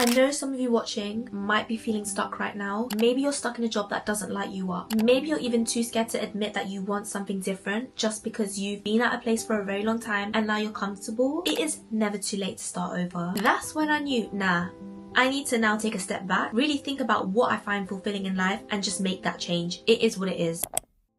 I know some of you watching might be feeling stuck right now. Maybe you're stuck in a job that doesn't light you up. Maybe you're even too scared to admit that you want something different just because you've been at a place for a very long time and now you're comfortable. It is never too late to start over. That's when I knew, nah, I need to now take a step back, really think about what I find fulfilling in life and just make that change. It is what it is.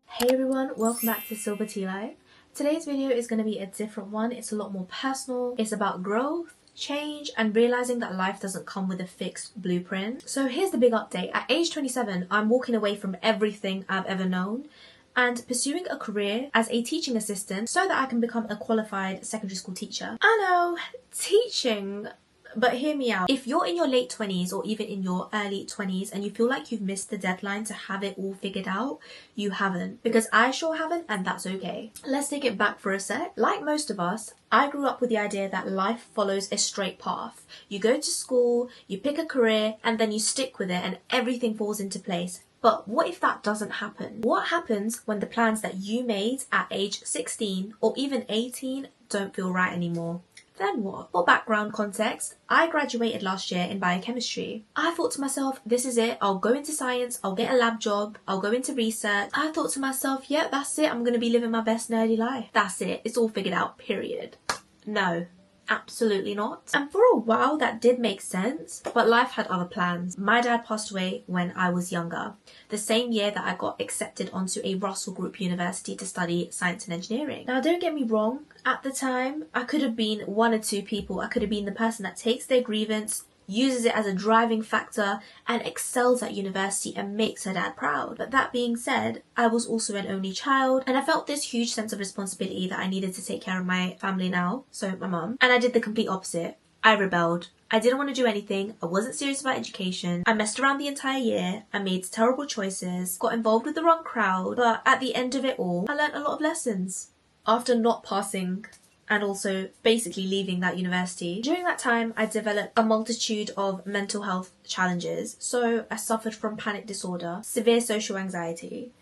Hey everyone, welcome back to Silver Tea Life. Today's video is going to be a different one. It's a lot more personal. It's about growth, change, and realizing that life doesn't come with a fixed blueprint. So here's the big update. At age 27, I'm walking away from everything I've ever known and pursuing a career as a teaching assistant so that I can become a qualified secondary school teacher. I know, teaching, but hear me out. If you're in your late 20s or even in your early 20s and you feel like you've missed the deadline to have it all figured out, you haven't. Because I sure haven't, and that's okay. Let's take it back for a sec. Like most of us, I grew up with the idea that life follows a straight path. You go to school, you pick a career, and then you stick with it and everything falls into place. But what if that doesn't happen? What happens when the plans that you made at age 16 or even 18 don't feel right anymore? Then what? For background context, I graduated last year in biochemistry. I thought to myself, this is it. I'll go into science, I'll get a lab job, I'll go into research. I thought to myself, yeah, that's it. I'm going to be living my best nerdy life. That's it. It's all figured out, period. No. Absolutely not. And for a while that did make sense, but life had other plans. My dad passed away when I was younger, the same year that I got accepted onto a Russell Group university to study science and engineering. Now don't get me wrong, at the time I could have been one or two people. I could have been the person that takes their grievance, uses it as a driving factor and excels at university and makes her dad proud. But that being said, I was also an only child and I felt this huge sense of responsibility that I needed to take care of my family now, so my mum, and I did the complete opposite. I rebelled. I didn't want to do anything. I wasn't serious about education. I messed around the entire year. I made terrible choices, got involved with the wrong crowd, but at the end of it all, I learned a lot of lessons. After not passing and also basically leaving that university. During that time, I developed a multitude of mental health challenges. So I suffered from panic disorder, severe social anxiety,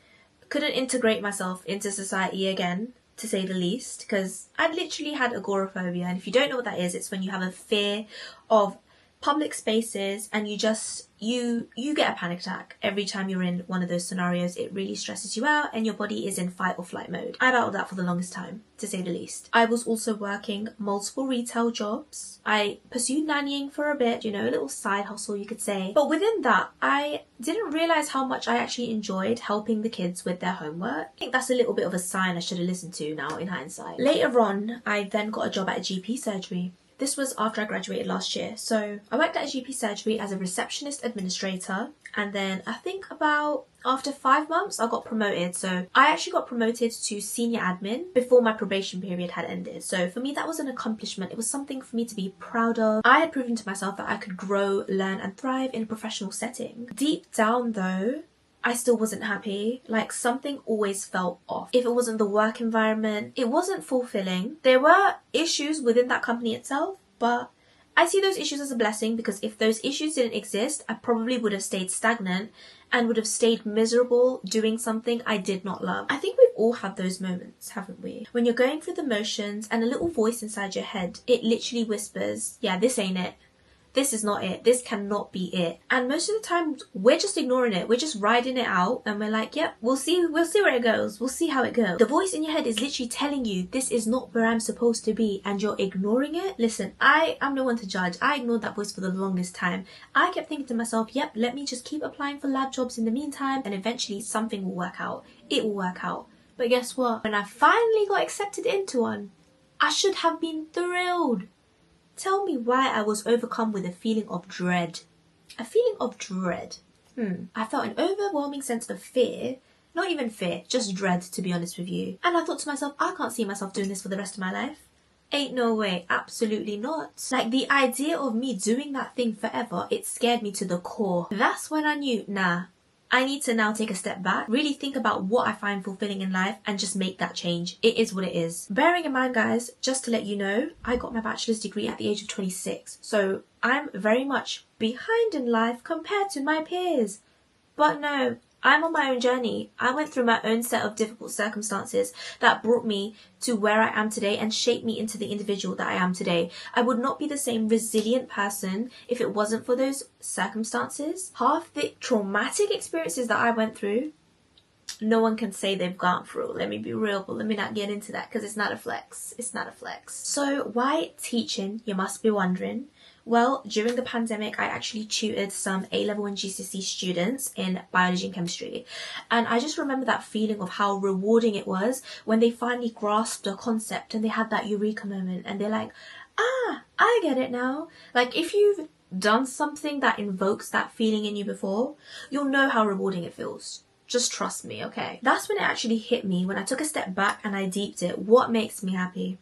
couldn't integrate myself into society again, to say the least, because I literally had agoraphobia. And if you don't know what that is, it's when you have a fear of public spaces and you get a panic attack every time you're in one of those scenarios. It really stresses you out and your body is in fight or flight mode. I battled that for the longest time, to say the least. I was also working multiple retail jobs. I pursued nannying for a bit, you know, a little side hustle you could say. But within that, I didn't realise how much I actually enjoyed helping the kids with their homework. I think that's a little bit of a sign I should have listened to now in hindsight. Later on, I then got a job at a GP surgery. This was after I graduated last year. So I worked at a GP surgery as a receptionist administrator, and then I think about after 5 months I got promoted. So I actually got promoted to senior admin before my probation period had ended. So for me that was an accomplishment. It was something for me to be proud of. I had proven to myself that I could grow, learn and thrive in a professional setting. Deep down though, I still wasn't happy. Like something always felt off. If it wasn't the work environment, it wasn't fulfilling. There were issues within that company itself, but I see those issues as a blessing, because if those issues didn't exist, I probably would have stayed stagnant and would have stayed miserable doing something I did not love. I think we've all had those moments, haven't we? When you're going through the motions and a little voice inside your head, it literally whispers, yeah, this ain't it. This is not it. This cannot be it. And most of the time, we're just ignoring it. We're just riding it out and we're like, yep, we'll see where it goes. We'll see how it goes. The voice in your head is literally telling you, this is not where I'm supposed to be, and you're ignoring it. Listen, I'm no one to judge. I ignored that voice for the longest time. I kept thinking to myself, yep, let me just keep applying for lab jobs in the meantime and eventually something will work out. It will work out. But guess what? When I finally got accepted into one, I should have been thrilled. Tell me why I was overcome with a feeling of dread. A feeling of dread. I felt an overwhelming sense of fear. Not even fear, just dread, to be honest with you. And I thought to myself, I can't see myself doing this for the rest of my life. Ain't no way, absolutely not. Like the idea of me doing that thing forever, it scared me to the core. That's when I knew, nah, I need to now take a step back, really think about what I find fulfilling in life and just make that change. It is what it is. Bearing in mind, guys, just to let you know, I got my bachelor's degree at the age of 26. So I'm very much behind in life compared to my peers. But no, I'm on my own journey. I went through my own set of difficult circumstances that brought me to where I am today and shaped me into the individual that I am today. I would not be the same resilient person if it wasn't for those circumstances. Half the traumatic experiences that I went through, no one can say they've gone through. Let me be real, but let me not get into that because it's not a flex. It's not a flex. So why teaching, you must be wondering? Well, during the pandemic, I actually tutored some A-level and GCSE students in biology and chemistry. And I just remember that feeling of how rewarding it was when they finally grasped a concept and they had that eureka moment and they're like, ah, I get it now. Like if you've done something that invokes that feeling in you before, you'll know how rewarding it feels. Just trust me, okay? That's when it actually hit me, when I took a step back and I deeped it. What makes me happy?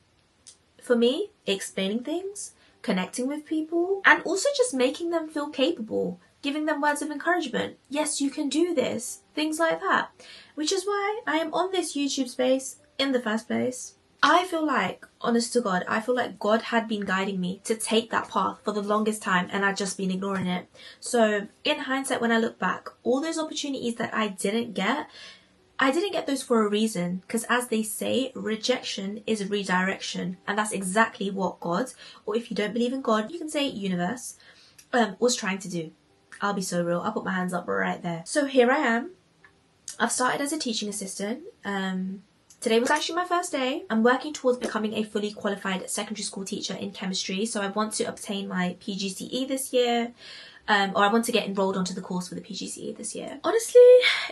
For me, explaining things, connecting with people, and also just making them feel capable, giving them words of encouragement. Yes, you can do this. Things like that. Which is why I am on this YouTube space in the first place. I feel like, honest to God, I feel like God had been guiding me to take that path for the longest time and I'd just been ignoring it. So in hindsight, when I look back, all those opportunities that I didn't get those for a reason, because as they say, rejection is redirection, and that's exactly what God, or if you don't believe in God, you can say universe, was trying to do. I'll be so real. I'll put my hands up right there. So here I am. I've started as a teaching assistant. Today was actually my first day. I'm working towards becoming a fully qualified secondary school teacher in chemistry. So I want to obtain my PGCE this year. Or I want to get enrolled onto the course for the PGCE this year. Honestly,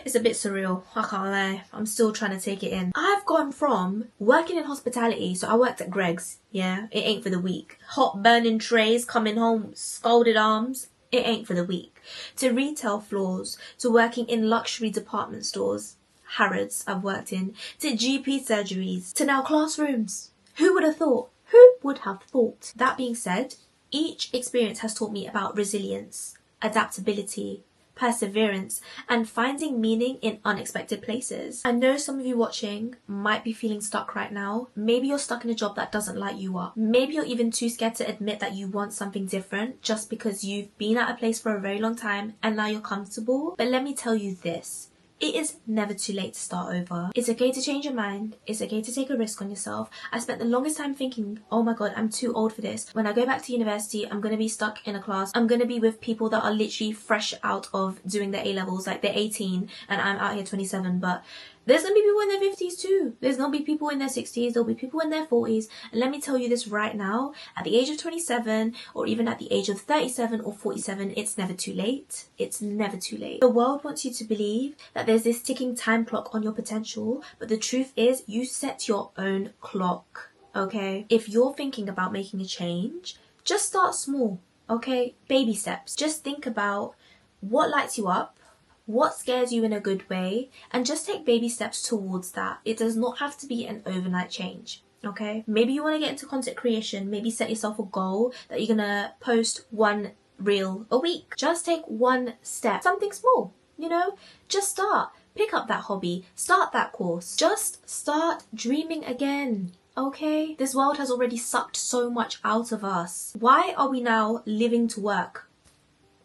it's a bit surreal. I can't lie. I'm still trying to take it in. I've gone from working in hospitality. So I worked at Greg's. Yeah, it ain't for the weak. Hot burning trays, coming home, scalded arms. It ain't for the weak. To retail floors, to working in luxury department stores. Harrods I've worked in, to GP surgeries, to now classrooms. Who would have thought? Who would have thought? That being said, each experience has taught me about resilience, adaptability, perseverance, and finding meaning in unexpected places. I know some of you watching might be feeling stuck right now. Maybe you're stuck in a job that doesn't light you up. Maybe you're even too scared to admit that you want something different just because you've been at a place for a very long time and now you're comfortable. But let me tell you this. It is never too late to start over. It's okay to change your mind. It's okay to take a risk on yourself. I spent the longest time thinking, oh my God, I'm too old for this. When I go back to university, I'm going to be stuck in a class. I'm going to be with people that are literally fresh out of doing their A-levels. Like they're 18 and I'm out here 27. But there's going to be people in their 50s too. There's going to be people in their 60s. There'll be people in their 40s. And let me tell you this right now, at the age of 27 or even at the age of 37 or 47, it's never too late. It's never too late. The world wants you to believe that there's this ticking time clock on your potential, but the truth is you set your own clock, okay? If you're thinking about making a change, just start small, okay? Baby steps. Just think about what lights you up, what scares you in a good way, and just take baby steps towards that. It does not have to be an overnight change, okay? Maybe you want to get into content creation. Maybe set yourself a goal that you're gonna post one reel a week. Just take one step, something small, you know? Just start. Pick up that hobby, start that course. Just start dreaming again, okay? This world has already sucked so much out of us. Why are we now living to work?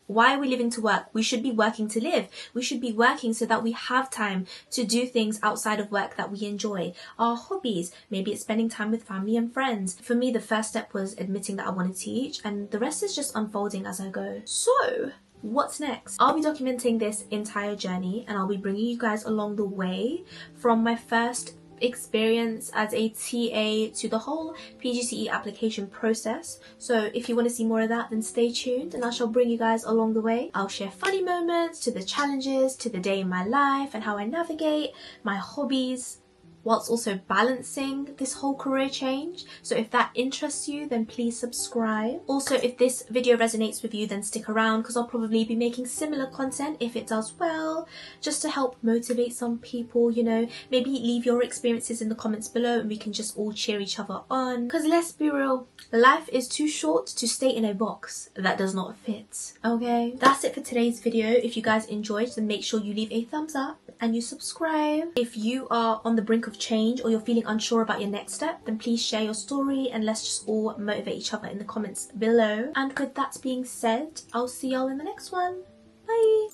Why are we living to work? We should be working to live. We should be working so that we have time to do things outside of work that we enjoy. Our hobbies, maybe it's spending time with family and friends. For me, the first step was admitting that I want to teach, and the rest is just unfolding as I go. So, what's next? I'll be documenting this entire journey and I'll be bringing you guys along the way from my first experience as a TA to the whole PGCE application process. So if you want to see more of that, then stay tuned and I shall bring you guys along the way. I'll share funny moments, to the challenges, to the day in my life and how I navigate, my hobbies, whilst also balancing this whole career change. So if that interests you, then please subscribe. Also, if this video resonates with you, then stick around because I'll probably be making similar content if it does well, just to help motivate some people, you know. Maybe leave your experiences in the comments below and we can just all cheer each other on. Because let's be real, life is too short to stay in a box that does not fit, okay? That's it for today's video. If you guys enjoyed, then make sure you leave a thumbs up and you subscribe. If you are on the brink of change or you're feeling unsure about your next step, then please share your story and let's just all motivate each other in the comments below. And with that being said, I'll see y'all in the next one. Bye.